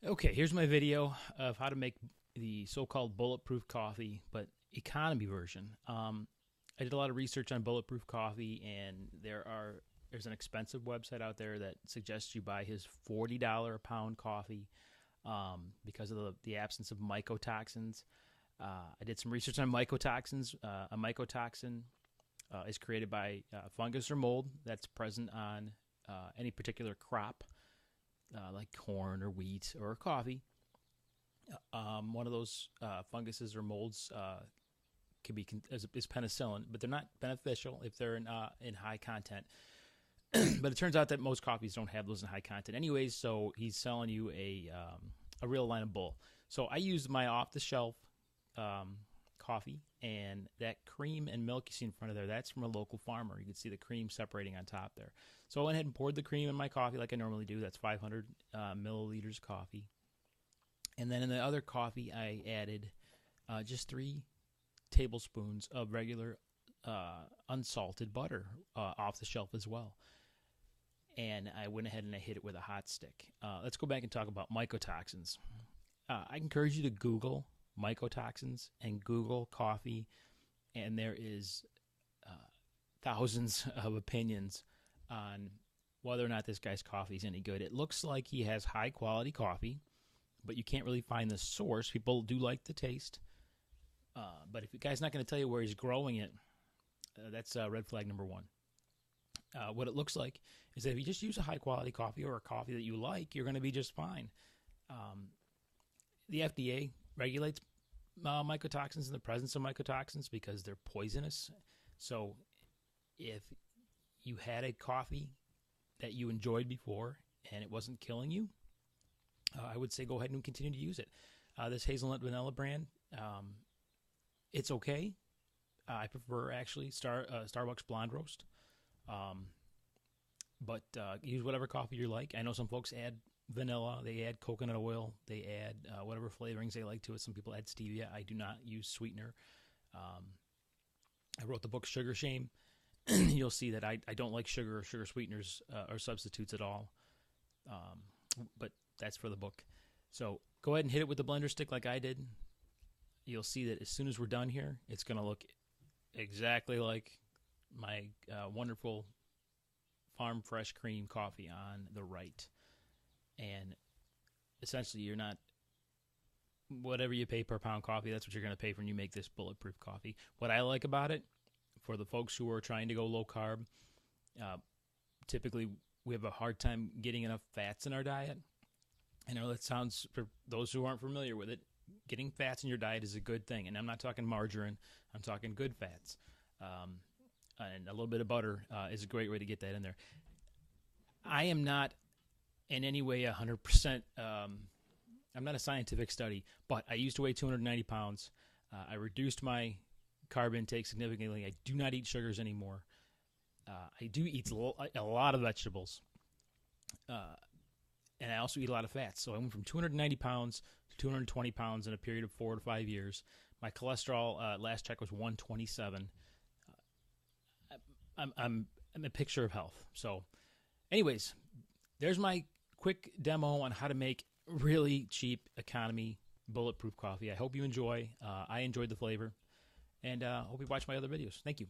Okay, here's my video of how to make the so-called bulletproof coffee, but economy version. I did a lot of research on bulletproof coffee, and there's an expensive website out there that suggests you buy his $40 a pound coffee because of the absence of mycotoxins. I did some research on mycotoxins. A mycotoxin is created by fungus or mold that's present on any particular crop, like corn or wheat or coffee. One of those funguses or molds can be is penicillin, but they're not beneficial if they're in high content. But it turns out that most coffees don't have those in high content, anyways. So he's selling you a real line of bull. So I used my off the shelf coffee, and that cream and milk you see in front of there, that's from a local farmer. You can see the cream separating on top there. So I went ahead and poured the cream in my coffee like I normally do. That's 500 milliliters of coffee. And then in the other coffee, I added just 3 tablespoons of regular unsalted butter off the shelf as well. And I went ahead and I hit it with a hot stick. Let's go back and talk about mycotoxins. I encourage you to Google mycotoxins and Google coffee, and there is thousands of opinions on whether or not this guy's coffee is any good. It looks like he has high quality coffee, but you can't really find the source. People do like the taste, but if the guy's not going to tell you where he's growing it, that's red flag number one. What it looks like is that if you just use a high quality coffee or a coffee that you like, you're going to be just fine. The FDA regulates mycotoxins and the presence of mycotoxins because they're poisonous. So if you had a coffee that you enjoyed before and it wasn't killing you, I would say go ahead and continue to use it. This hazelnut vanilla brand, it's okay. I prefer actually Starbucks Blonde Roast. But use whatever coffee you like. I know some folks add vanilla, they add coconut oil, they add whatever flavorings they like to it. Some people add stevia. I do not use sweetener. I wrote the book Sugar Shame. You'll see that I don't like sugar or sugar sweeteners or substitutes at all. But that's for the book. So go ahead and hit it with the blender stick like I did. You'll see that as soon as we're done here, it's going to look exactly like my wonderful farm fresh cream coffee on the right. And essentially, you're not, whatever you pay per pound coffee, that's what you're going to pay for when you make this bulletproof coffee. What I like about it, for the folks who are trying to go low carb, typically we have a hard time getting enough fats in our diet. I know that sounds, for those who aren't familiar with it, getting fats in your diet is a good thing. And I'm not talking margarine, I'm talking good fats. And a little bit of butter is a great way to get that in there. I am not in any way 100%, I'm not a scientific study, but I used to weigh 290 pounds. I reduced my carb intake significantly. I do not eat sugars anymore. I do eat a lot of vegetables. And I also eat a lot of fats. So I went from 290 pounds to 220 pounds in a period of 4 to 5 years. My cholesterol, last check, was 127. I'm a picture of health. So anyways, there's my quick demo on how to make really cheap economy bulletproof coffee. I hope you enjoy. I enjoyed the flavor, and hope you watch my other videos. Thank you.